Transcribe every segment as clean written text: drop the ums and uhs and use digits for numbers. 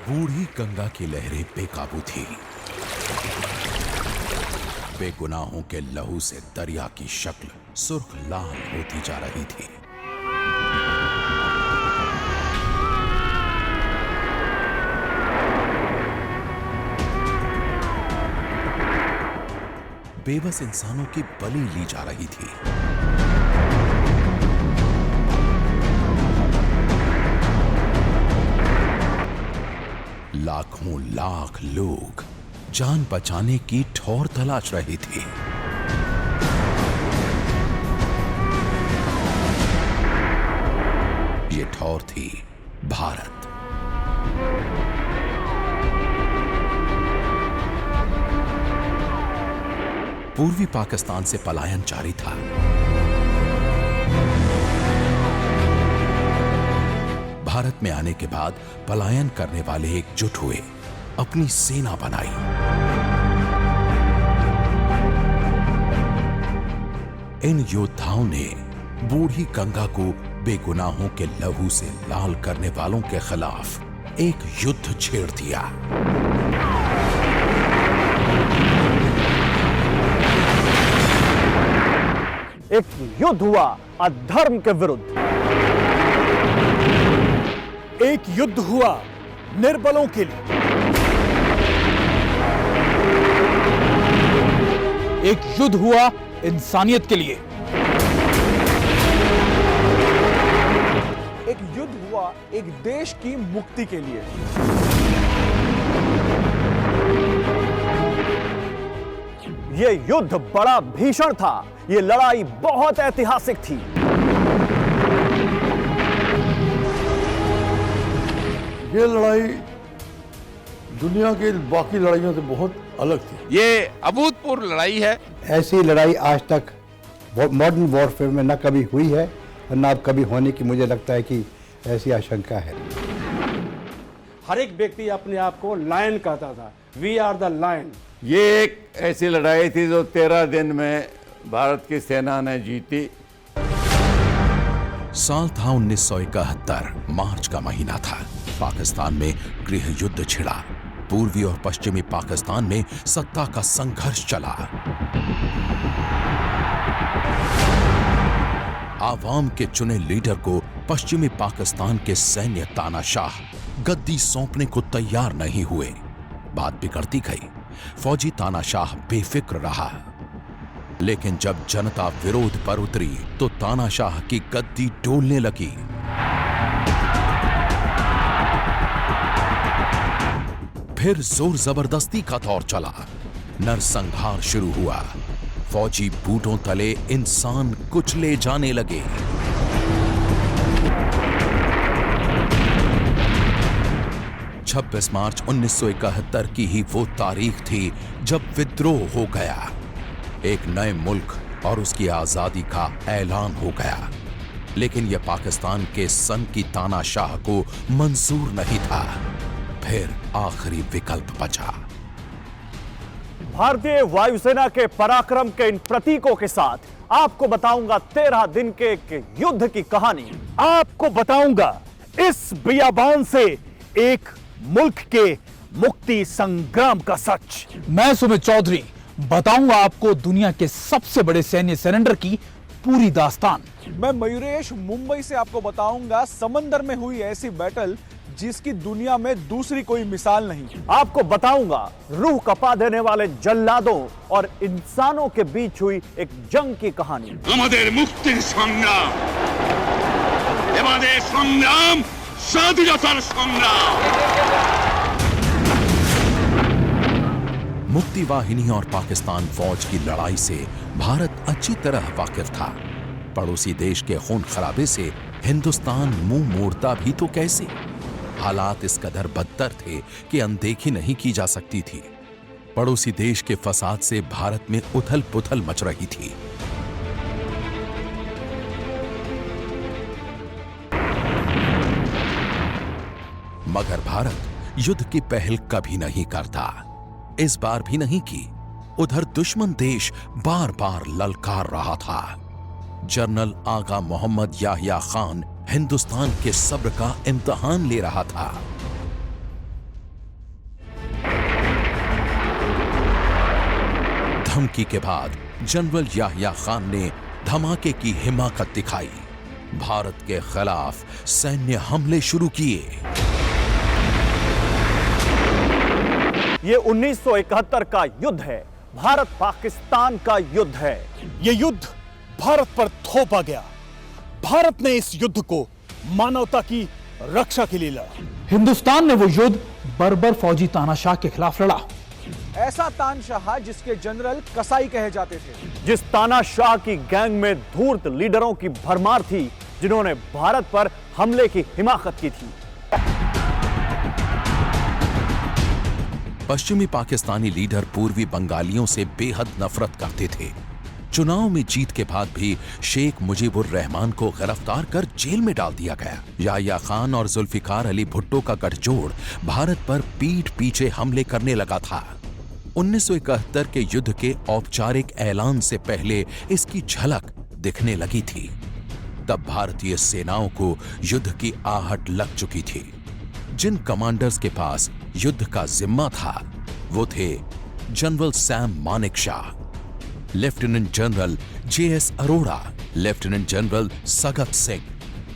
बूढ़ी गंगा की लहरें बेकाबू थी। बेगुनाहों के लहू से दरिया की शक्ल सुर्ख लाल होती जा रही थी। बेबस इंसानों की बलि ली जा रही थी। लाखों लाख लोग जान बचाने की ठौर तलाश रहे थे। ये ठौर थी भारत। पूर्वी पाकिस्तान से पलायन जारी था। भारत में आने के बाद पलायन करने वाले एकजुट हुए, अपनी सेना बनाई। इन योद्धाओं ने बूढ़ी गंगा को बेगुनाहों के लहू से लाल करने वालों के खिलाफ एक युद्ध छेड़ दिया। एक युद्ध हुआ अधर्म के विरुद्ध। एक युद्ध हुआ निर्बलों के लिए। एक युद्ध हुआ इंसानियत के लिए। एक युद्ध हुआ एक देश की मुक्ति के लिए। यह युद्ध बड़ा भीषण था। यह लड़ाई बहुत ऐतिहासिक थी। ये लड़ाई दुनिया के बाकी लड़ाइयों से बहुत अलग थी। ये अभूतपूर्व लड़ाई है। ऐसी लड़ाई आज तक मॉडर्न वॉरफेयर में न कभी हुई है और न अब कभी होने की मुझे लगता है कि ऐसी आशंका है। हर एक व्यक्ति अपने आप को लायन कहता था। We are the lion. ये एक ऐसी लड़ाई थी जो 13 दिन में भारत की सेना ने जीती। साल था 1971। मार्च का महीना था। पाकिस्तान में गृह युद्ध छिड़ा। पूर्वी और पश्चिमी पाकिस्तान में सत्ता का संघर्ष चला। आवाम के चुने लीडर को पश्चिमी पाकिस्तान के सैन्य तानाशाह गद्दी सौंपने को तैयार नहीं हुए। बात बिगड़ती गई। फौजी तानाशाह बेफिक्र रहा। लेकिन जब जनता विरोध पर उतरी तो तानाशाह की गद्दी डोलने लगी। फिर जोर जबरदस्ती का दौर चला। नरसंहार शुरू हुआ। फौजी बूटों तले इंसान कुचले जाने लगे। छब्बीस मार्च 1971 की ही वो तारीख थी जब विद्रोह हो गया। एक नए मुल्क और उसकी आजादी का ऐलान हो गया। लेकिन यह पाकिस्तान के सन की तानाशाह को मंजूर नहीं था। फिर आखिरी विकल्प बचा। भारतीय वायुसेना के पराक्रम के इन प्रतीकों के साथ आपको बताऊंगा 13 दिन के एक युद्ध की कहानी। आपको बताऊंगा इस बियाबान से एक मुल्क के मुक्ति संग्राम का सच। मैं सुमित चौधरी बताऊंगा आपको दुनिया के सबसे बड़े सैन्य सरेंडर की पूरी दास्तान। मैं मयूरेश मुंबई से आपको बताऊंगा समंदर में हुई ऐसी बैटल जिसकी दुनिया में दूसरी कोई मिसाल नहीं। आपको बताऊंगा रूह कपा देने वाले जल्लादों और इंसानों के बीच हुई एक जंग की कहानी। हमारे मुक्ति संग्राम, हमारे संग्राम, स्वाधीनतार संग्राम। मुक्ति वाहिनी और पाकिस्तान फौज की लड़ाई से भारत अच्छी तरह वाकिफ था। पड़ोसी देश के खून खराबे से हिंदुस्तान मुंह मोड़ता भी तो कैसे। हालात इस कदर बदतर थे कि अनदेखी नहीं की जा सकती थी। पड़ोसी देश के फसाद से भारत में उथल पुथल मच रही थी। मगर भारत युद्ध की पहल कभी नहीं करता। इस बार भी नहीं की। उधर दुश्मन देश बार बार ललकार रहा था। जनरल आगा मोहम्मद याहिया खान हिंदुस्तान के सब्र का इम्तिहान ले रहा था। धमकी के बाद जनरल याह्या खान ने धमाके की हिमाकत दिखाई, भारत के खिलाफ सैन्य हमले शुरू किए। ये 1971 का युद्ध है, भारत पाकिस्तान का युद्ध है। यह युद्ध भारत पर थोपा गया। भारत ने इस युद्ध को मानवता की रक्षा के लिए लड़ा। हिंदुस्तान ने वो युद्ध बर्बर फौजी तानाशाह के खिलाफ लड़ा। ऐसा तानाशाह जिसके जनरल कसाई कहे जाते थे, जिस तानाशाह की गैंग में धूर्त लीडरों की भरमार थी, जिन्होंने भारत पर हमले की हिमाकत की थी। पश्चिमी पाकिस्तानी लीडर पूर्वी बंगालियों से बेहद नफरत करते थे। चुनाव में जीत के बाद भी शेख मुजीबुर रहमान को गिरफ्तार कर जेल में डाल दिया गया। याह्या खान और जुल्फिकार अली भुट्टो का गठजोड़ भारत पर पीठ पीछे हमले करने लगा था। 1971 के युद्ध के औपचारिक ऐलान से पहले इसकी झलक दिखने लगी थी। तब भारतीय सेनाओं को युद्ध की आहट लग चुकी थी। जिन कमांडर्स के पास युद्ध का जिम्मा था वो थे general Sam Manekshaw, lieutenant general JS Arora, lieutenant general Sagat Singh,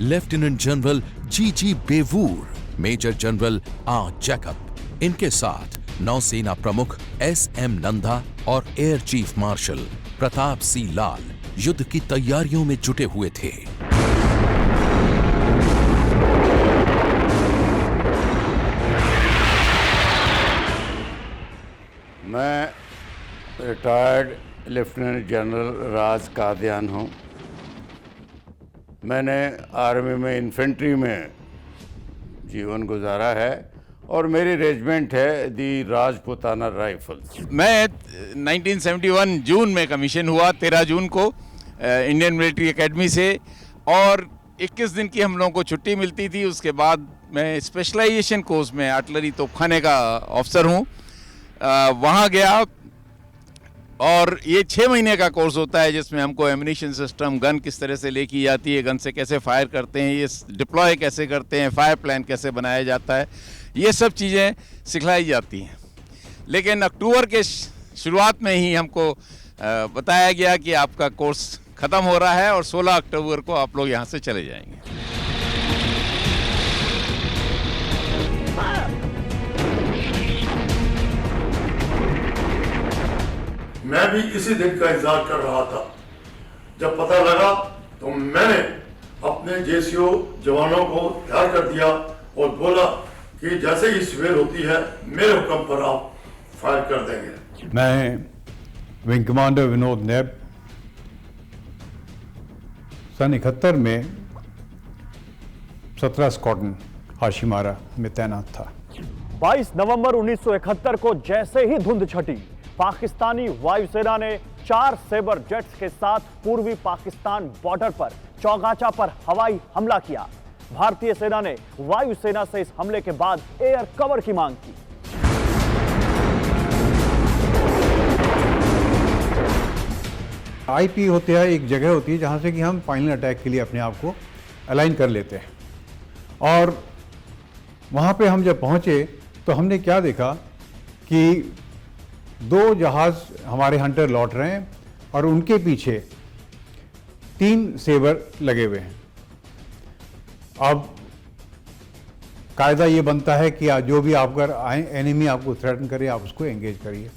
lieutenant general जीजी Bewoor, major general R Jacob. इनके साथ नौसेना प्रमुख एसएम नंदा और एयर चीफ मार्शल प्रताप सी लाल युद्ध की तैयारियों में जुटे हुए थे। मैं रिटायर्ड लेफ्टिनेंट जनरल राज कादियान हूँ। मैंने आर्मी में इन्फेंट्री में जीवन गुजारा है और मेरी रेजिमेंट है दी राजपुताना राइफल्स। मैं 1971 जून में कमीशन हुआ, 13 जून को इंडियन मिलिट्री एकेडमी से, और 21 दिन की हम लोगों को छुट्टी मिलती थी। उसके बाद मैं स्पेशलाइजेशन कोर्स में आर्टिलरी तोपखाने का ऑफिसर हूँ, वहाँ गया। और ये 6 महीने का कोर्स होता है जिसमें हमको एम्यूनिशन सिस्टम, गन किस तरह से लेके जाती है, गन से कैसे फायर करते हैं, ये डिप्लॉय कैसे करते हैं, फायर प्लान कैसे बनाया जाता है, ये सब चीज़ें सिखलाई जाती हैं। लेकिन अक्टूबर के शुरुआत में ही हमको बताया गया कि आपका कोर्स ख़त्म हो रहा है और 16 अक्टूबर को आप लोग यहाँ से चले जाएंगे। मैं भी इसी दिन का इंतजार कर रहा था। जब पता लगा तो मैंने अपने जेसीओ जवानों को तैयार कर दिया और बोला कि जैसे ही सवेर होती है मेरे हुक्म पर आप फायर कर देंगे। मैं विंग कमांडर विनोद नैब सन 71 में 17 स्क्वाड्रन हाशिमारा में तैनात था। 22 नवंबर 1971 को जैसे ही धुंध छटी, पाकिस्तानी वायुसेना ने 4 सेबर जेट्स के साथ पूर्वी पाकिस्तान बॉर्डर पर चौगाचा पर हवाई हमला किया। भारतीय सेना ने वायुसेना से इस हमले के बाद एयर कवर की मांग की। आईपी होते हैं, एक जगह होती है जहां से कि हम फाइनल अटैक के लिए अपने आप को अलाइन कर लेते हैं। और वहां पे हम जब पहुंचे तो हमने क्या देखा कि 2 जहाज हमारे हंटर लौट रहे हैं और उनके पीछे 3 सेबर लगे हुए हैं। अब कायदा ये बनता है कि जो भी आपका एनिमी आपको थ्रेटन करे आप उसको एंगेज करिए।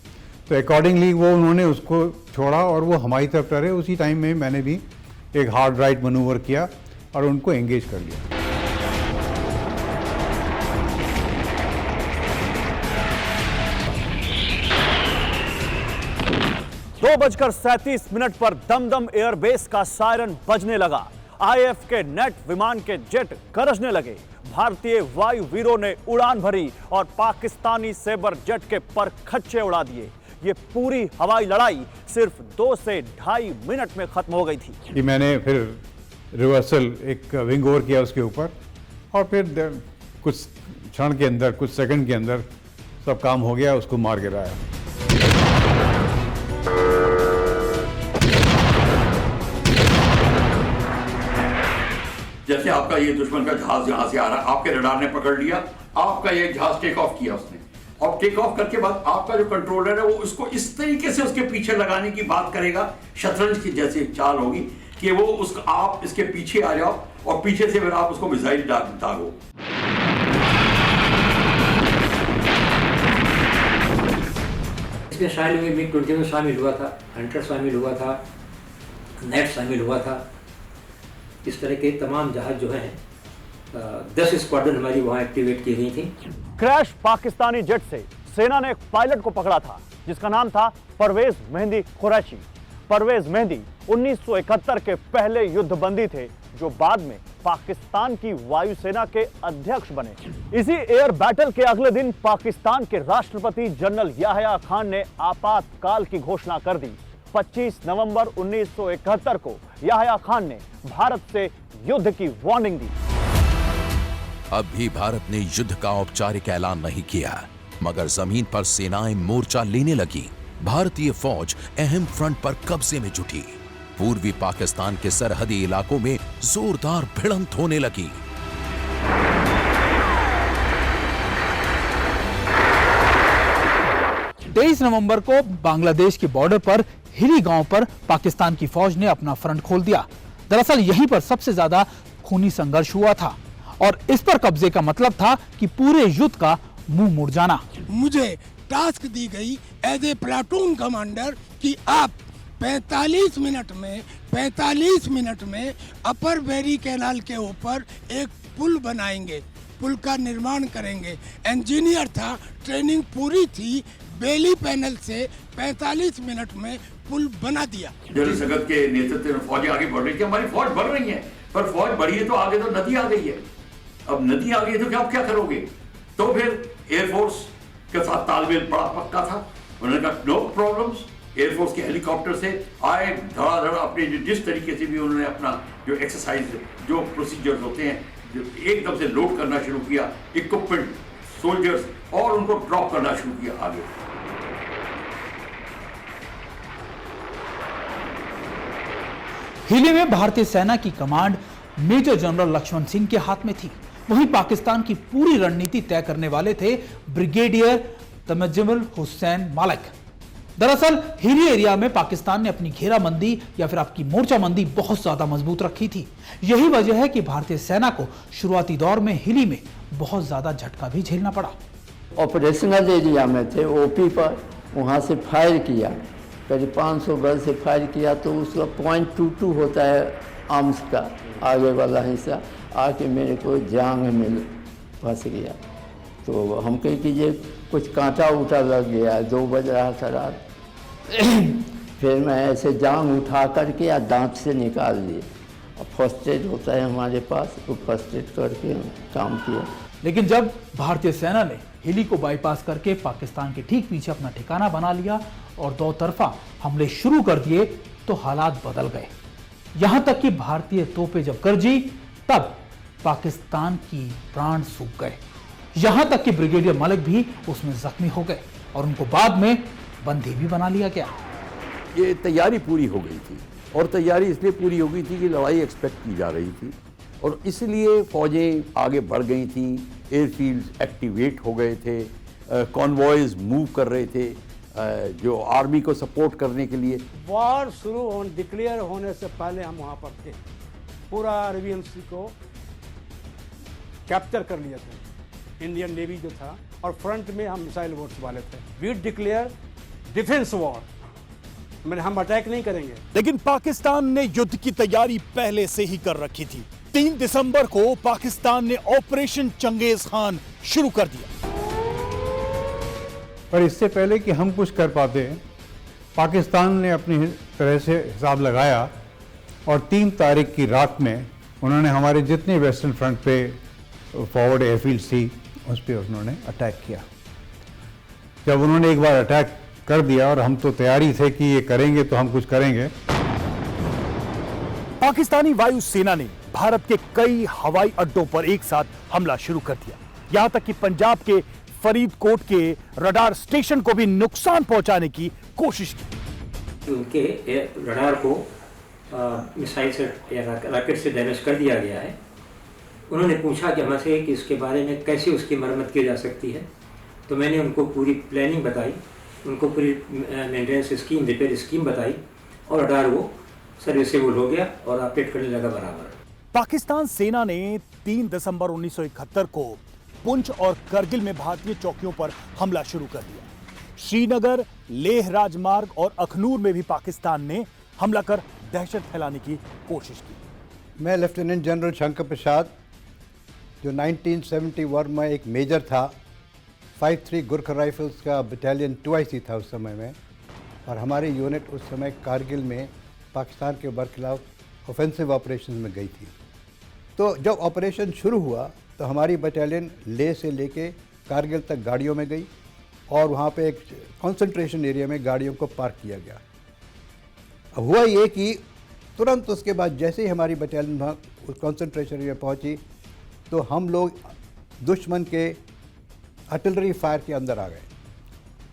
तो अकॉर्डिंगली वो उन्होंने उसको छोड़ा और वो हमारी तरफ टरे। उसी टाइम में मैंने भी एक हार्ड राइट मनूवर किया और उनको एंगेज कर लिया। 2:37 पर दमदम एयरबेस का सायरन बजने लगा। आईएफ के नेट विमान के जेट गरजने लगे। भारतीय वायु वीरों ने उड़ान भरी और पाकिस्तानी सेबर जेट के पर खच्चे उड़ा दिए। ये पूरी हवाई लड़ाई सिर्फ 2 से 2.5 मिनट में खत्म हो गई थी। कि मैंने फिर रिवर्सल एक विंग ओवर किया उसके ऊपर और फिर कुछ क्षण के अंदर, कुछ सेकंड के अंदर सब काम हो गया, उसको मार गिराया। जैसे आपका ये दुश्मन का जहाज यहाँ से आ रहा है, आपके रडार ने पकड़ लिया, आपका ये जहाज टेक ऑफ किया उसने, और टेक ऑफ करके बाद आपका जो कंट्रोलर है वो उसको इस तरीके से उसके पीछे लगाने की बात करेगा, शतरंज की जैसी चाल होगी कि वो उसका आप इसके पीछे आ जाओ और पीछे से फिर आप उसको मिसाइल दागो। इसमें शामिल में मिग 21 शामिल हुआ था, हंटर शामिल हुआ था, नेट शामिल हुआ था। इस तरह के तमाम जहाज जो हैं 10 स्क्वाड्रन हमारी वहाँ एक्टिवेट की गई थी। क्रैश पाकिस्तानी जेट से सेना ने एक पायलट को पकड़ा था जिसका नाम था परवेज मेहंदी कुरैशी। परवेज मेहंदी 1971 के पहले युद्धबंदी थे जो बाद में पाकिस्तान की वायुसेना के अध्यक्ष बने। इसी एयर बैटल के अगले दिन पाकिस्तान के राष्ट्रपति जनरल याह्या खान ने आपातकाल की घोषणा कर दी। 25 नवंबर 1971 को याह्या खान ने भारत से युद्ध की वार्निंग दी। अब भी भारत ने युद्ध का औपचारिक ऐलान नहीं किया, मगर जमीन पर सेनाएं मोर्चा लेने लगी। भारतीय फौज अहम फ्रंट पर कब्जे में जुटी। पूर्वी पाकिस्तान के सरहदी इलाकों में जोरदार भिड़ंत होने लगी। तेईस नवंबर को बांग्लादेश के बॉर्डर पर हिली गांव पर पाकिस्तान की फौज ने अपना फ्रंट खोल दिया। दरअसल यहीं पर सबसे ज्यादा खूनी संघर्ष हुआ था और इस पर कब्जे का मतलब था कि पूरे युद्ध का मुंह मुड़ जाना। मुझे टास्क दी गई एज ए प्लाटून कमांडर कि आप 45 मिनट में अपर बेरी कैनाल के ऊपर एक पुल बनाएंगे, पुल का निर्माण करेंगे। इंजीनियर था, ट्रेनिंग पूरी थी, बेली पैनल से 45 मिनट में पुल बना दिया। जनरल सगत के नेतृत्व में फौजें आगे बढ़ रही थी। हमारी फौज बढ़ रही है, पर फौज बढ़ी है तो आगे तो नदी आ गई है। अब नदी आ गई है तो आप क्या करोगे? तो फिर एयरफोर्स के साथ तालमेल बड़ा पक्का था। उन्होंने कहा नो प्रॉब्लम्स। एयरफोर्स के हेलीकॉप्टर से आए धड़ाधड़ अपने जिस तरीके से भी उन्होंने अपना जो एक्सरसाइज जो प्रोसीजर्स होते हैं एकदम से लोड करना शुरू किया, इक्विपमेंट, सोल्जर्स, और उनको ड्रॉप करना शुरू किया आगे। हिली में भारतीय सेना की command major general Laxman Singh के हाथ में थी। वहीं पाकिस्तान की पूरी रणनीति तय करने वाले थे ब्रिगेडियर तमज्जमुल हुसैन मालिक। दरअसल हिली एरिया में पाकिस्तान ने अपनी घेराबंदी या फिर आपकी मोर्चाबंदी बहुत ज्यादा मजबूत रखी थी। यही वजह है कि भारतीय सेना को शुरुआती दौर में हिली में बहुत ज्यादा झटका भी झेलना पड़ा। ऑपरेशनल एरिया में थे, ओपी पर, वहां से फायर किया, करीब 500 गज से फायर किया तो उसका .22 होता है आर्म्स का आगे वाला हिस्सा, आके मेरे को जांग में फंस गया। तो हम कहीं कि ये कुछ कांटा उठा लग गया, 2 बज रहा था रात। फिर मैं ऐसे जांग उठा करके या दांत से निकाल लिए। अब फर्स्ट एड होता है हमारे पास, तो फर्स्ट एड करके काम किया। लेकिन जब भारतीय सेना ने हिली को बाईपास करके पाकिस्तान के ठीक पीछे अपना ठिकाना बना लिया और दो तरफा हमले शुरू कर दिए तो हालात बदल गए। यहां तक कि भारतीय तोपें जब गरजी तब पाकिस्तान की प्राण सूख गए। यहां तक कि ब्रिगेडियर मलिक भी उसमें जख्मी हो गए और उनको बाद में बंदी भी बना लिया गया। ये तैयारी पूरी हो गई थी और तैयारी इसलिए पूरी हो गई थी कि लड़ाई एक्सपेक्ट की जा रही थी और इसलिए फौजें आगे बढ़ गई थी, एयरफील्ड्स एक्टिवेट हो गए थे, कॉन्वॉयज मूव कर रहे थे जो आर्मी को सपोर्ट करने के लिए। वॉर शुरू डिक्लेयर होने से पहले हम वहां पर थे, पूरा अरबियन सी को कैप्चर कर लिया था इंडियन नेवी जो था, और फ्रंट में हम मिसाइल बोट्स वाले थे। वी डिक्लेयर डिफेंस वॉर, मैंने हम अटैक नहीं करेंगे। लेकिन पाकिस्तान ने युद्ध की तैयारी पहले से ही कर रखी थी। 3 दिसंबर को पाकिस्तान ने ऑपरेशन चंगेज खान शुरू कर दिया। पर इससे पहले कि हम कुछ कर पाते, पाकिस्तान ने अपनी तरह से हिसाब लगाया और 3 तारीख की रात में उन्होंने हमारे जितने वेस्टर्न फ्रंट पे फॉरवर्ड एयरफील्ड थी उस पर उन्होंने अटैक किया। जब उन्होंने एक बार अटैक कर दिया और हम तो तैयारी थे कि ये करेंगे तो हम कुछ करेंगे। पाकिस्तानी वायुसेना ने भारत के कई हवाई अड्डों पर एक साथ हमला शुरू कर दिया। यहां तक कि पंजाब के फरीदकोट के रडार स्टेशन को भी नुकसान पहुंचाने की कोशिश की। उनके रडार को मिसाइल से या रॉकेट से डैमेज कर दिया गया है उन्होंने पूछा कि हमसे कि इसके बारे में कैसे उसकी मरम्मत की जा सकती है। तो मैंने उनको पूरी प्लानिंग बताई, उनको पूरी मेंटेनेंस स्कीम, रिपेयर स्कीम बताई और रडार वो सर्विसेबल हो गया और ऑपरेट करने लगा बराबर। पाकिस्तान सेना ने 3 दिसंबर 1971 को पुंछ और करगिल में भारतीय चौकियों पर हमला शुरू कर दिया। श्रीनगर, लेह राजमार्ग और अखनूर में भी पाकिस्तान ने हमला कर दहशत फैलाने की कोशिश की। मैं लेफ्टिनेंट जनरल शंकर प्रसाद, जो 1971 में एक मेजर था, 53 गुरखा राइफल्स का बटालियन 2IC था उस समय में, और हमारी यूनिट उस समय कारगिल में पाकिस्तान के बरखिलाफ ऑफेंसिव ऑपरेशन में गई थी। तो जब ऑपरेशन शुरू हुआ तो हमारी बटालियन लेह से लेके कारगिल तक गाड़ियों में गई और वहाँ पे एक कंसंट्रेशन एरिया में गाड़ियों को पार्क किया गया। अब हुआ ये कि तुरंत उसके बाद जैसे ही हमारी बटालियन वहाँ उस कंसंट्रेशन एरिया पहुँची तो हम लोग दुश्मन के आर्टिलरी फायर के अंदर आ गए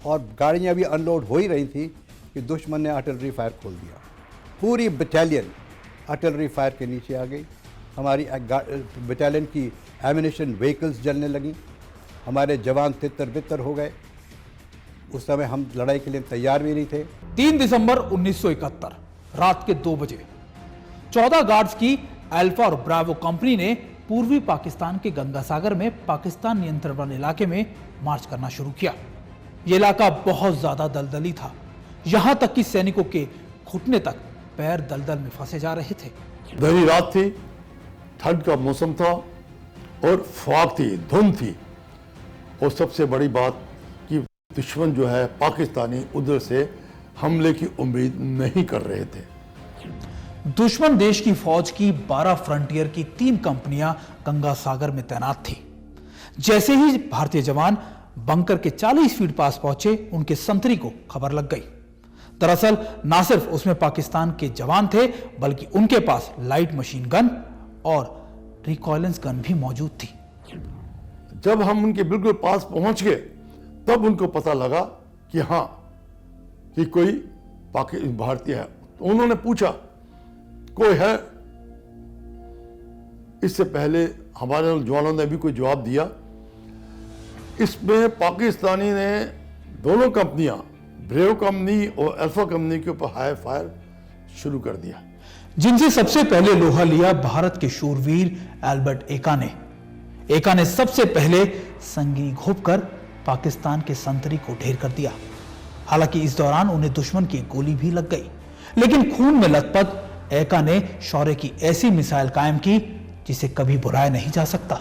और गाड़ियाँ भी अनलोड हो ही रही थी कि दुश्मन ने आर्टिलरी फायर खोल दिया। पूरी बटालियन आर्टिलरी फायर के नीचे आ गई। हमारी बटालियन की एमिनेशन व्हीकल्स जलने लगी, हमारे जवान तितर-बितर हो गए। उस समय हम लड़ाई के लिए तैयार भी नहीं थे। 3 दिसंबर 1971 रात के 2 बजे 14 गार्ड्स की अल्फा और ब्रावो कंपनी ने पूर्वी पाकिस्तान के गंगा सागर में पाकिस्तान नियंत्रण वाले इलाके में मार्च करना शुरू किया। यह इलाका बहुत ज्यादा दलदली था, यहां तक कि सैनिकों के घुटने तक पैर दलदल में फंसे जा रहे थे। गहरी रात थी, ठंड का मौसम था और फॉग थी, धुंध थी, और सबसे बड़ी बात कि दुश्मन जो है पाकिस्तानी उधर से हमले की उम्मीद नहीं कर रहे थे। दुश्मन देश की फौज की 12 फ्रंटियर की 3 कंपनियां गंगा सागर में तैनात थी। जैसे ही भारतीय जवान बंकर के 40 फीट पास पहुंचे, उनके संतरी को खबर लग गई। दरअसल ना सिर्फ उसमें पाकिस्तान के जवान थे, बल्कि उनके पास लाइट मशीन गन और रिकॉयलेंस गन भी मौजूद थी। जब हम उनके बिल्कुल पास पहुंच गए तब उनको पता लगा कि हाँ, कि कोई भारतीय है। तो उन्होंने पूछा कोई है। इससे पहले हमारे जवानों ने भी कोई जवाब दिया। इसमें पाकिस्तानी ने दोनों कंपनियां, ब्रेव कंपनी और अल्फा कंपनी के ऊपर हाई फायर शुरू कर दिया, जिनसे सबसे पहले लोहा लिया भारत के शूरवीर एल्बर्ट एका ने। एका ने सबसे पहले संगी घोंपकर पाकिस्तान के संतरी को ढेर कर दिया। हालांकि इस दौरान उन्हें दुश्मन की गोली भी लग गई, लेकिन खून में लथपथ एका ने शौर्य की ऐसी मिसाइल कायम की जिसे कभी भुलाया नहीं जा सकता।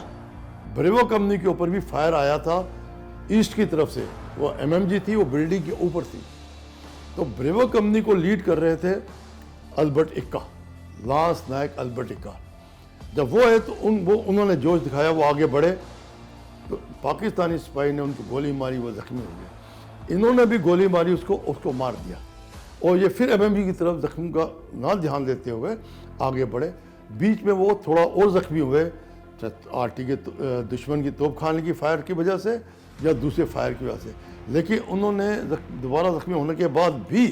ब्रेवो कंपनी के ऊपर भी फायर आया था ईस्ट की तरफ से। वो MMG थी, वो बिल्डिंग के ऊपर थी। तो ब्रेवो कंपनी को लीड कर रहे थे अल्बर्ट एक्का, लांस नायक अल्बर्ट एक्का। जब वो है तो उन्होंने जोश दिखाया, वो आगे बढ़े तो पाकिस्तानी सिपाही ने उनको गोली मारी, वो जख्मी हो गया। इन्होंने भी गोली मारी, उसको मार दिया और ये फिर MMG की तरफ जख्म का ना ध्यान देते हुए आगे बढ़े। बीच में वो थोड़ा और जख्मी हुए, RT के दुश्मन की तोपखाने की फायर की वजह से या दूसरे फायर की वजह से, लेकिन उन्होंने दोबारा जख्मी होने के बाद भी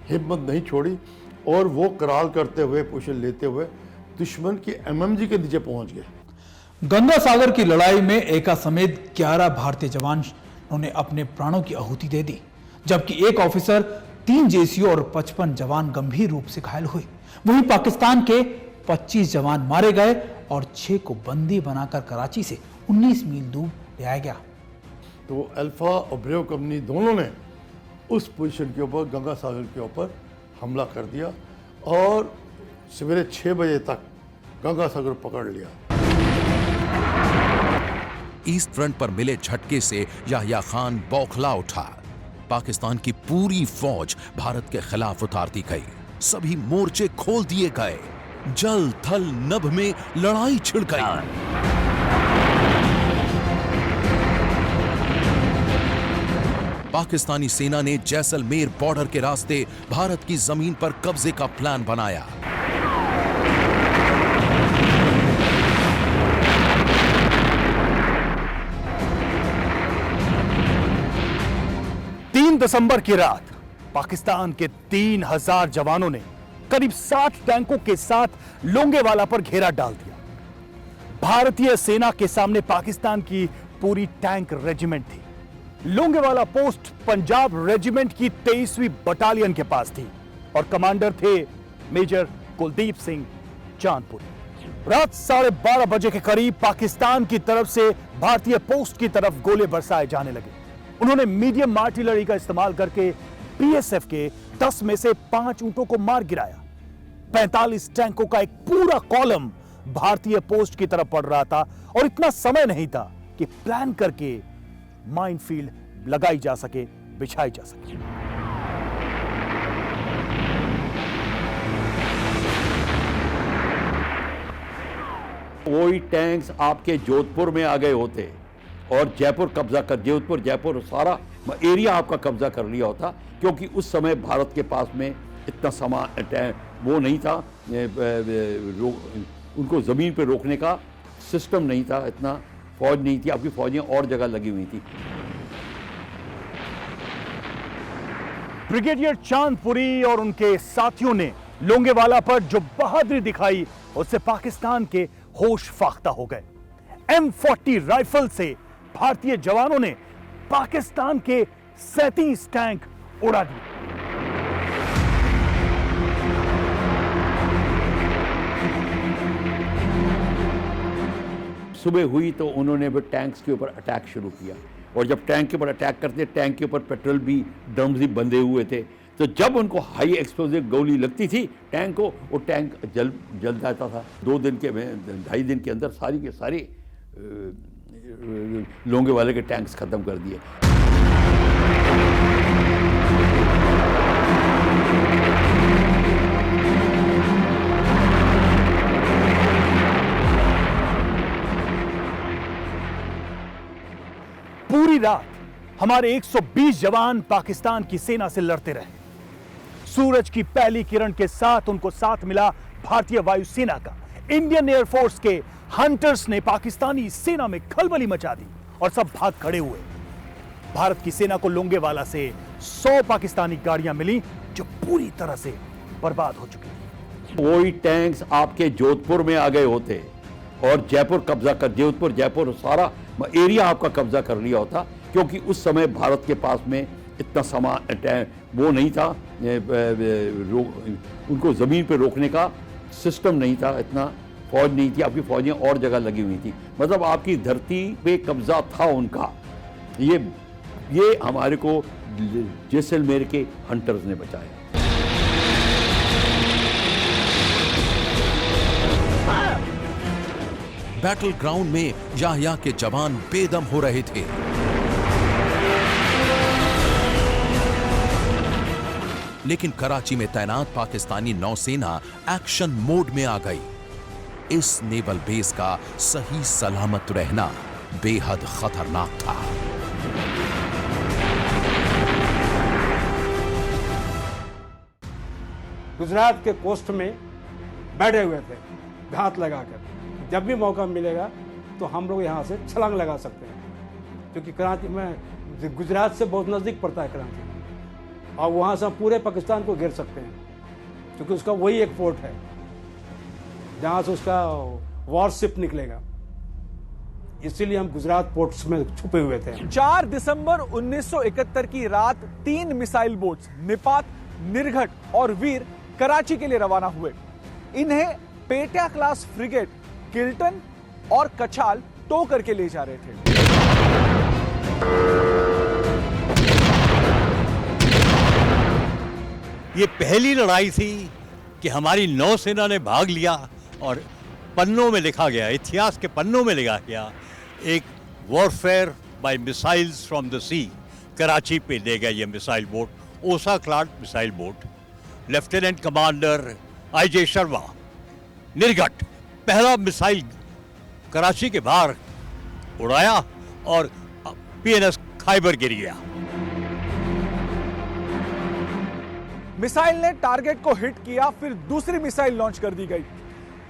हिम्मत नहीं छोड़ी और वो कराल करते हुए, पोजीशन लेते हुए दुश्मन की MMG के नीचे पहुंच गए। गंगा सागर की लड़ाई में एका समेत 11 भारतीय जवानों ने अपने प्राणों की आहुति दे दी, जबकि एक ऑफिसर, 3 JCO और 55 जवान गंभीर रूप से घायल हुए। वहीं पाकिस्तान के 25 जवान मारे गए और 6 को बंदी बनाकर कराची से 19 मील दूर ले आया गया। तो अल्फा और ब्रेव कंपनी दोनों ने उस पोजीशन के ऊपर, गंगा सागर के ऊपर हमला कर दिया और सवेरे 6 बजे तक गंगा सागर पकड़ लिया। ईस्ट फ्रंट पर मिले झटके से याह्या खान बौखला उठा। पाकिस्तान की पूरी फौज भारत के खिलाफ उतार दी गई। सभी मोर्चे खोल दिए गए। जल थल नभ में लड़ाई छिड़ गई। पाकिस्तानी सेना ने जैसलमेर बॉर्डर के रास्ते भारत की जमीन पर कब्जे का प्लान बनाया। दिसंबर की रात पाकिस्तान के 3000 जवानों ने करीब 60 टैंकों के साथ लोंगेवाला पर घेरा डाल दिया। भारतीय सेना के सामने पाकिस्तान की पूरी टैंक रेजिमेंट थी। लोंगेवाला पोस्ट पंजाब रेजिमेंट की 23वीं बटालियन के पास थी और कमांडर थे मेजर कुलदीप सिंह चांदपुरी। रात 12:30 बजे के करीब पाकिस्तान की तरफ से भारतीय पोस्ट की तरफ गोले बरसाए जाने लगे। उन्होंने मीडियम आर्टिलरी का इस्तेमाल करके बीएसएफ के 10 में से 5 ऊंटों को मार गिराया। 45 टैंकों का एक पूरा कॉलम भारतीय पोस्ट की तरफ पड़ रहा था और इतना समय नहीं था कि प्लान करके माइनफील्ड लगाई जा सके, बिछाई जा सके। वही टैंक्स आपके जोधपुर में आ गए होते और जयपुर कब्जा कर, जोधपुर जयपुर सारा एरिया आपका कब्जा कर लिया होता, क्योंकि उस समय भारत के पास में इतना सामान वो नहीं था, उनको ज़मीन पे रोकने का सिस्टम नहीं था, इतना फौज नहीं थी, आपकी फौजें और जगह लगी हुई थी। ब्रिगेडियर चांदपुरी और उनके साथियों ने लोंगेवाला पर जो बहादुरी दिखाई उससे पाकिस्तान के होश फाख्ता हो गए। M40 राइफल से भारतीय जवानों ने पाकिस्तान के 37 टैंक उड़ा दिए। सुबह हुई तो उन्होंने भी टैंक्स के ऊपर अटैक शुरू किया और जब टैंक के ऊपर अटैक करते, टैंक के ऊपर पेट्रोल भी ड्रम्स भी बंधे हुए थे, तो जब उनको हाई एक्सप्लोजिव गोली लगती थी टैंक को, वो टैंक जल जाता था। 2.5 दिन के अंदर सारी के सारे लोंगेवाले के टैंक्स खत्म कर दिए। पूरी रात हमारे 120 जवान पाकिस्तान की सेना से लड़ते रहे। सूरज की पहली किरण के साथ उनको साथ मिला भारतीय वायुसेना का। इंडियन एयरफोर्स के हंटर्स ने पाकिस्तानी सेना में खलबली मचा दी और सब भाग खड़े हुए। भारत की सेना को लोंगेवाला से 100 पाकिस्तानी गाड़ियां मिली जो पूरी तरह से बर्बाद हो चुकी थी। वही टैंक्स आपके जोधपुर में आ गए होते और जयपुर कब्जा कर, जोधपुर जयपुर सारा एरिया आपका कब्जा कर लिया होता, क्योंकि उस समय भारत के पास में इतना सामान वो नहीं था, उनको ज़मीन पे रोकने का सिस्टम नहीं था, इतना फौज नहीं थी, आपकी फौजें और जगह लगी हुई थी, मतलब आपकी धरती पे कब्जा था उनका। ये हमारे को जैसलमेर के हंटर्स ने बचाया। बैटल ग्राउंड में याह्या के जवान बेदम हो रहे थे। लेकिन कराची में तैनात पाकिस्तानी नौसेना एक्शन मोड में आ गई। इस नेवल बेस का सही सलामत रहना बेहद खतरनाक था। गुजरात के कोस्ट में बैठे हुए थे घात लगाकर, जब भी मौका मिलेगा तो हम लोग यहाँ से छलांग लगा सकते हैं, क्योंकि कराची में गुजरात से बहुत नज़दीक पड़ता है कराची, और वहाँ से हम पूरे पाकिस्तान को घेर सकते हैं, क्योंकि उसका वही एक फोर्ट है जहाँ से उसका वॉरशिप निकलेगा। इसीलिए हम गुजरात पोर्ट्स में छुपे हुए थे। 4 दिसंबर 1971 की रात 3 मिसाइल बोट्स निपात, निर्घट और वीर कराची के लिए रवाना हुए। इन्हें पेटा क्लास फ्रिगेट किल्टन और कछाल टो करके ले जा रहे थे। ये पहली लड़ाई थी कि हमारी नौसेना ने भाग लिया और पन्नों में लिखा गया, इतिहास के पन्नों में लिखा गया, एक warfare by missiles from the sea. Karachi पे ले गया ये missile boat, Osa class missile boat. Lieutenant commander IJ Sharma, Nirghat, पहला मिसाइल कराची के बाहर उड़ाया और PNS खैबर गिर गया। मिसाइल ने टारगेट को हिट किया, फिर दूसरी मिसाइल लॉन्च कर दी गई।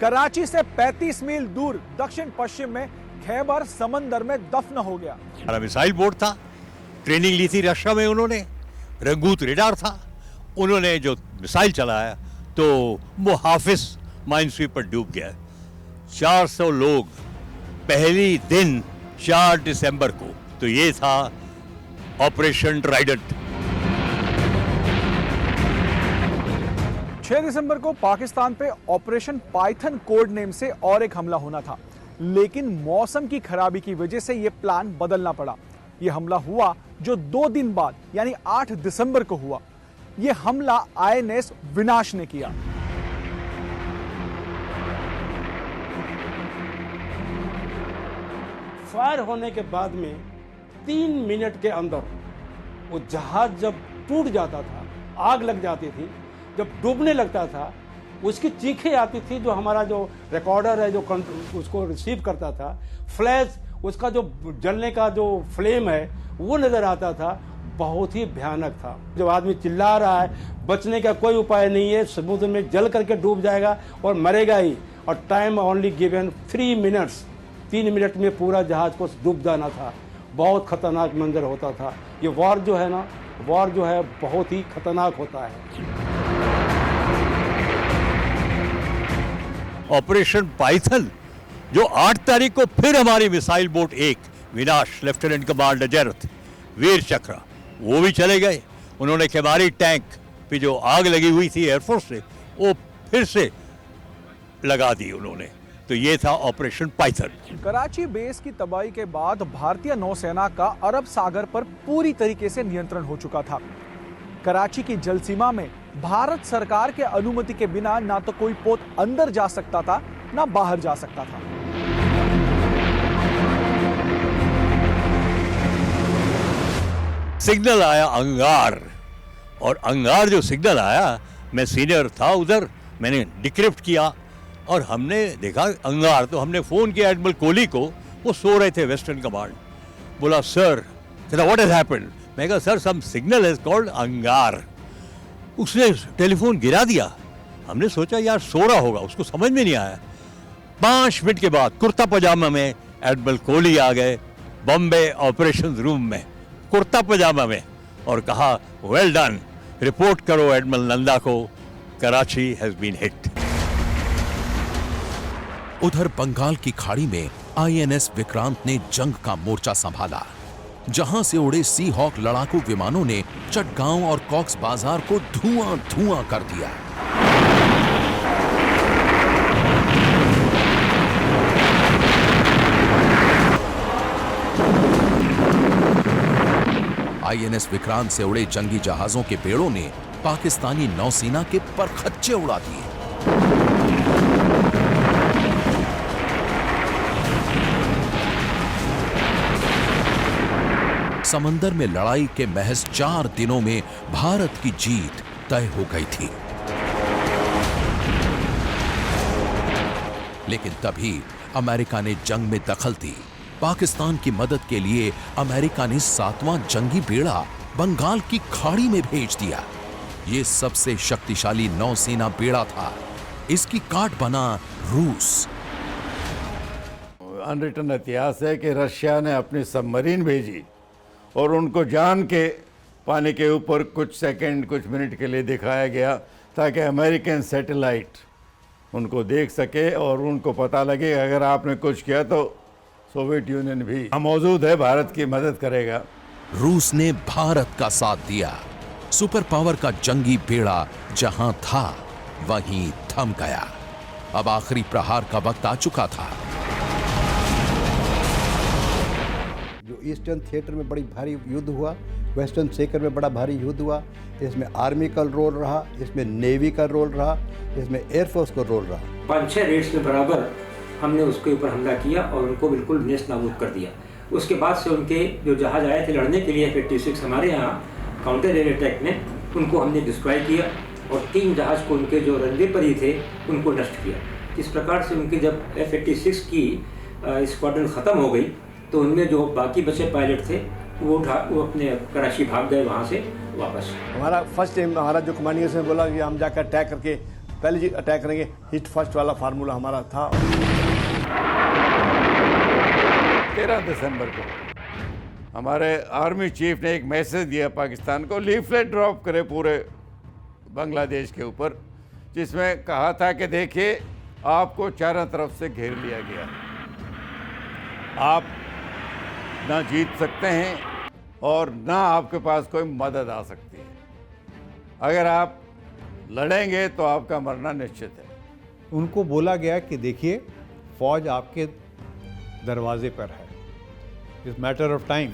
कराची से 35 मील दूर दक्षिण पश्चिम में खैबर समंदर में दफन हो गया। हमारा मिसाइल बोट था, ट्रेनिंग ली थी रशिया में उन्होंने, रंगूत रेडार था। उन्होंने जो मिसाइल चलाया तो वो हाफिज माइनस्वीपर डूब गया। 400 लोग पहली दिन 4 दिसंबर को। तो ये था ऑपरेशन ट्राइडेंट। 6 दिसंबर को पाकिस्तान पे ऑपरेशन पाइथन कोड नेम से और एक हमला होना था, लेकिन मौसम की खराबी की वजह से यह प्लान बदलना पड़ा। यह हमला हुआ जो 2 दिन बाद यानी 8 दिसंबर को हुआ। यह हमला INS विनाश ने किया। फायर होने के बाद में 3 मिनट के अंदर वो जहाज जब टूट जाता था, आग लग जाती थी, जब डूबने लगता था, उसकी चीखें आती थी। जो हमारा जो रिकॉर्डर है जो उसको रिसीव करता था, फ्लैश उसका जो जलने का जो फ्लेम है वो नजर आता था। बहुत ही भयानक था। जब आदमी चिल्ला रहा है, बचने का कोई उपाय नहीं है, समुद्र में जल करके डूब जाएगा और मरेगा ही। और time only given 3 minutes, 3 minute में पूरा जहाज को डूब जाना था। बहुत खतरनाक मंजर होता था। ये वॉर जो है ना, वॉर जो है बहुत ही खतरनाक होता है। ऑपरेशन पाइथन जो 8 तारीख को फिर हमारी मिसाइल बोट 1 विनाश, लेफ्टिनेंट कमांडर जरत, वीर चक्र, वो भी चले गए। उन्होंने हमारी टैंक पे जो आग लगी हुई थी एयरफोर्स से, वो फिर से लगा दी उन्होंने। तो ये था ऑपरेशन पाइथन। कराची बेस की तबाही के बाद भारतीय नौसेना का अरब सागर पर पूरी तरीके से नियंत्रण हो चुका था। कराची की जल सीमा में भारत सरकार के अनुमति के बिना ना तो कोई पोत अंदर जा सकता था ना बाहर जा सकता था। सिग्नल आया अंगार, और अंगार जो सिग्नल आया, मैं सीनियर था उधर, मैंने डिक्रिप्ट किया और हमने देखा अंगार। तो हमने फ़ोन किया एडमिरल कोहली को, वो सो रहे थे वेस्टर्न कमांड। बोला सर, व्हाट हैज हैपेंड? मैं कहा sir some signal has called Angaar. उसने टेलीफोन गिरा दिया। हमने सोचा यार सो रहा होगा, उसको समझ में नहीं आया। 5 मिनट के बाद कुर्ता पजामा में एडमिरल कोहली आ गए बॉम्बे ऑपरेशन रूम में, कुर्ता पजामा में, और कहा वेल डन, रिपोर्ट करो एडमिरल नंदा को, कराची हैज बीन हिट। उधर बंगाल की खाड़ी में INS विक्रांत ने जंग का मोर्चा संभाला, जहां से उड़े सी हॉक लड़ाकू विमानों ने चटगांव और कॉक्स बाजार को धुआं धुआं कर दिया। INS विक्रांत से उड़े जंगी जहाजों के बेड़ों ने पाकिस्तानी नौसेना के परखच्चे उड़ा दिए। समंदर में लड़ाई के महज 4 दिनों में भारत की जीत तय हो गई थी। लेकिन तभी अमेरिका ने जंग में दखल दी। पाकिस्तान की मदद के लिए अमेरिका ने 7वां जंगी बेड़ा बंगाल की खाड़ी में भेज दिया। यह सबसे शक्तिशाली नौसेना बेड़ा था। इसकी काट बना रूस। अनरिटन इतिहास है कि रशिया ने अपनी सबमरीन भेजी और उनको जान के पानी के ऊपर कुछ सेकंड, कुछ मिनट के लिए दिखाया गया ताकि अमेरिकन सैटेलाइट उनको देख सके और उनको पता लगे अगर आपने कुछ किया तो सोवियत यूनियन भी मौजूद है, भारत की मदद करेगा। रूस ने भारत का साथ दिया। सुपर पावर का जंगी बेड़ा जहां था वहीं थम गया। अब आखिरी प्रहार का वक्त आ चुका था। जो ईस्टर्न थिएटर में बड़ी भारी युद्ध हुआ, वेस्टर्न सेक्टर में बड़ा भारी युद्ध हुआ। इसमें आर्मी का रोल रहा, इसमें नेवी का रोल रहा, इसमें एयरफोर्स का रोल रहा। 5-6 रेड्स में बराबर हमने उसके ऊपर हमला किया और उनको बिल्कुल नेस्त नाबूद कर दिया। उसके बाद से उनके जो जहाज आए थे लड़ने के लिए F-86 हमारे यहाँ काउंटर एयर अटैक में, उनको हमने डिस्ट्रॉय किया और 3 जहाज को उनके जो रनवे पर ही थे उनको नष्ट किया। इस प्रकार से उनकी जब F-86 की स्क्वाड्रन ख़त्म हो गई तो उनमें जो बाकी बचे पायलट थे वो अपने कराची भाग गए वहाँ से वापस। हमारा फर्स्ट टाइम हमारा जो कमांडिंग ने बोला कि हम जाकर अटैक करके पहले अटैक करेंगे, हिट फर्स्ट वाला फार्मूला हमारा था। 13 दिसंबर को हमारे आर्मी चीफ ने एक मैसेज दिया पाकिस्तान को, लीफलेट ड्रॉप करे पूरे बांग्लादेश के ऊपर, जिसमें कहा था कि देखिए आपको चारों तरफ से घेर लिया गया आप ना जीत सकते हैं और ना आपके पास कोई मदद आ सकती है। अगर आप लड़ेंगे तो आपका मरना निश्चित है। उनको बोला गया कि देखिए फौज आपके दरवाजे पर है, इट्स मैटर ऑफ टाइम।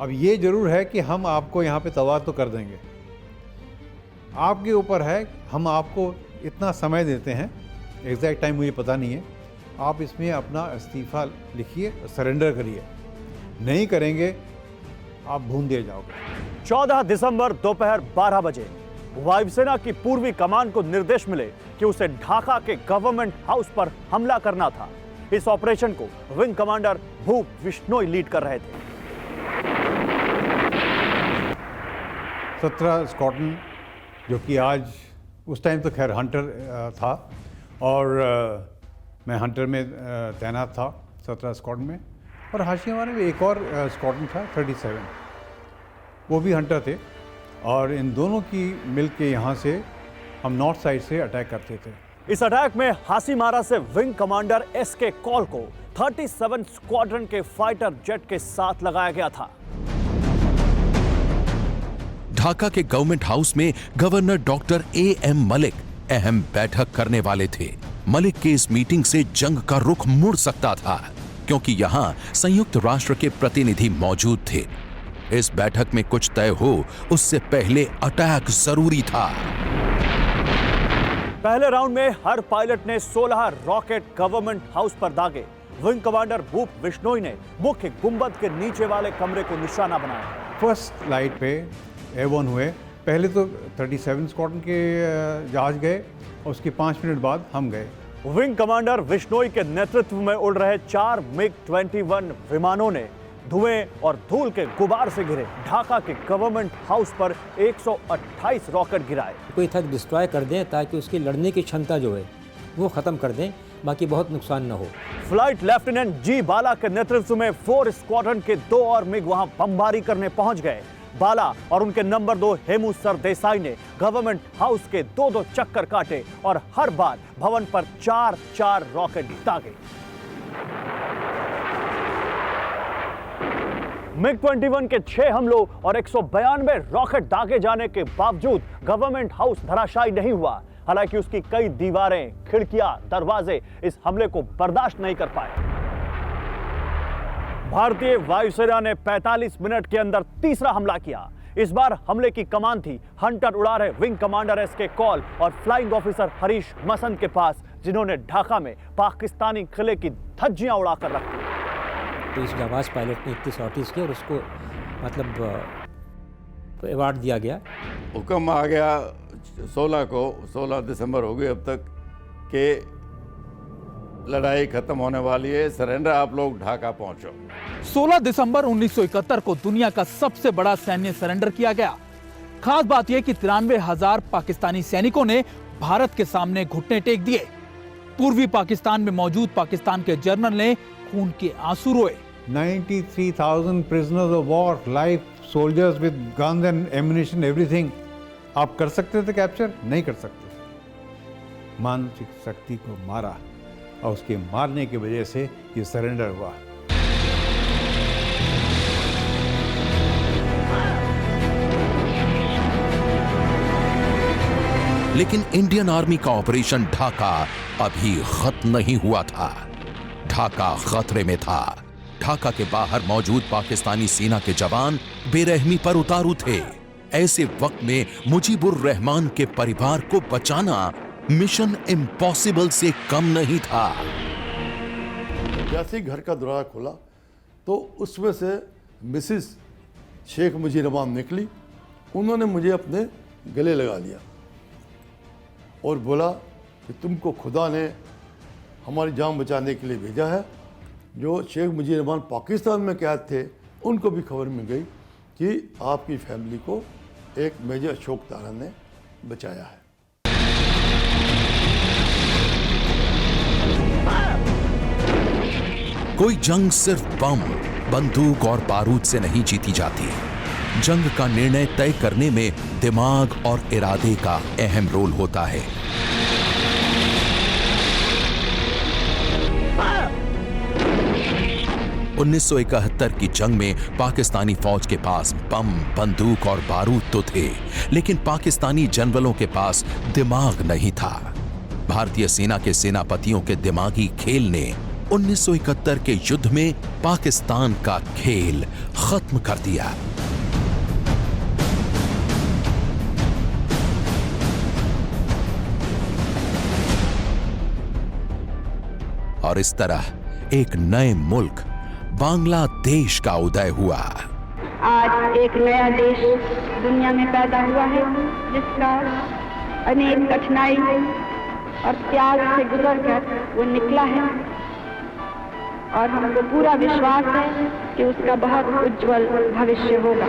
अब ये जरूर है कि हम आपको यहाँ पे तबाह तो कर देंगे, आपके ऊपर है। हम आपको इतना समय देते हैं, एग्जैक्ट टाइम मुझे पता नहीं है, आप इसमें अपना इस्तीफा लिखिए, सरेंडर करिए। नहीं करेंगे आप भून दिए जाओगे। 14 दिसंबर दोपहर 12 बजे वायुसेना की पूर्वी कमान को निर्देश मिले कि उसे ढाका के गवर्नमेंट हाउस पर हमला करना था। इस ऑपरेशन को विंग कमांडर भूप बिश्नोई लीड कर रहे थे। 17 स्क्वाड्रन, जो कि आज उस टाइम तो खैर हंटर था और मैं हंटर में तैनात था 17 स्क्वाड्रन में, और हाशियावाला में एक और स्क्वाड्रन था 37, वो भी हंटर थे। और इन दोनों की मिल के यहाँ से हम नॉर्थ साइड से अटैक करते थे। इस अटैक में हासीमारा से विंग कमांडर एसके कॉल को 37 स्क्वाड्रन के फाइटर जेट के साथ लगाया गया था। ढाका के गवर्नमेंट हाउस में गवर्नर डॉक्टर A.M. मलिक अहम बैठक करने वाले थे। मलिक की इस मीटिंग से जंग का रुख मुड़ सकता था, क्योंकि यहां संयुक्त राष्ट्र के प्रतिनिधि मौजूद थे। इस बैठक में कुछ तय हो उससे पहले अटैक जरूरी था। पहले राउंड में हर पायलट ने 16 रॉकेट गवर्नमेंट हाउस पर दागे। विंग कमांडर भूप बिश्नोई ने मुख्य गुंबद के नीचे वाले कमरे को निशाना बनाया। फर्स्ट लाइट पे एयरबोर्न हुए। पहले तो 37 स्क्वाड्रन के जहाज गए और उसके 5 मिनट बाद हम गए। विंग कमांडर बिश्नोई के नेतृत्व में उड़ रहे 4 MiG-21 विमानों ने धुएं और धूल के गुबार से घिरे ढाका के गवर्नमेंट हाउस पर 128 रॉकेट गिराए। कोई था डिस्ट्रॉय कर दें ताकि उसकी लड़ने की क्षमता जो है वो खत्म कर दें, बाकी बहुत नुकसान न हो। फ्लाइट लेफ्टिनेंट जी बाला के नेतृत्व में 4 स्क्वाड्रन के 2 और मिग वहां बमबारी करने पहुंच गए। बाला और उनके नंबर 2 हेमू सरदेसाई ने गवर्नमेंट हाउस के 2-2 चक्कर काटे और हर बार भवन पर 4-4 रॉकेट दागे। MiG-21 के 6 हमलों और 192 रॉकेट दागे जाने के बावजूद गवर्नमेंट हाउस धराशायी नहीं हुआ। हालांकि उसकी कई दीवारें, खिड़कियां, दरवाजे इस हमले को बर्दाश्त नहीं कर पाए। भारतीय वायुसेना ने 45 मिनट के अंदर तीसरा हमला किया। इस बार हमले की कमान थी हंटर उड़ा रहे विंग कमांडर एसके कॉल और फ्लाइंग ऑफिसर हरीश मसंद के पास, जिन्होंने ढाका में पाकिस्तानी किले की धज्जियां उड़ाकर रख दी। तो इस जाबाज पायलट ने इतनी सॉर्टीज की और उसको मतलब अवार्ड दिया गया। हुक्म आ गया 16 दिसंबर हो गई अब तक कि लड़ाई खत्म होने वाली है, सरेंडर आप लोग ढाका पहुंचो। 16 दिसंबर 1971 को दुनिया का सबसे बड़ा सैन्य सरेंडर किया गया। खास बात यह कि 93,000 पाकिस्तानी सैनिकों ने भारत के सामने घुटने टेक दिए। पूर्वी पाकिस्तान में मौजूद पाकिस्तान के जनरल ने खून के आंसू रोए। 93,000 prisoners of war, live soldiers with guns and ammunition, everything. आप कर सकते थे कैप्चर? नहीं कर सकते। मानसिक शक्ति को मारा और उसके मारने की वजह से ये सरेंडर हुआ। लेकिन इंडियन आर्मी का ऑपरेशन ढाका अभी खत्म नहीं हुआ था। ढाका खतरे में था। ढाका के बाहर मौजूद पाकिस्तानी सेना के जवान बेरहमी पर उतारू थे। ऐसे वक्त में मुजीबुर रहमान के परिवार को बचाना मिशन इम्पॉसिबल से कम नहीं था। जैसे ही घर का दरवाजा खोला तो उसमें से मिसिस शेख मुजीब रहमान निकली। उन्होंने मुझे अपने गले लगा लिया और बोला कि तुमको खुदा ने हमारी जान बचाने के लिए भेजा है। जो शेख मुजीब रहमान पाकिस्तान में कैद थे उनको भी खबर मिल गई कि आपकी फैमिली को एक मेजर अशोक तारा ने बचाया है। कोई जंग सिर्फ बम, बंदूक और बारूद से नहीं जीती जाती। जंग का निर्णय तय करने में दिमाग और इरादे का अहम रोल होता है। 1971 की जंग में पाकिस्तानी फौज के पास बम, बंदूक और बारूद तो थे, लेकिन पाकिस्तानी जनरलों के पास दिमाग नहीं था। भारतीय सेना के सेनापतियों के दिमागी खेल ने 1971 के युद्ध में पाकिस्तान का खेल खत्म कर दिया। और इस तरह एक नए मुल्क बांग्लादेश का उदय हुआ। आज एक नया देश दुनिया में पैदा हुआ है, जिसका अनेक कठिनाई और त्याग से गुजरकर वो निकला है, और हमको पूरा विश्वास है कि उसका बहुत उज्जवल भविष्य होगा।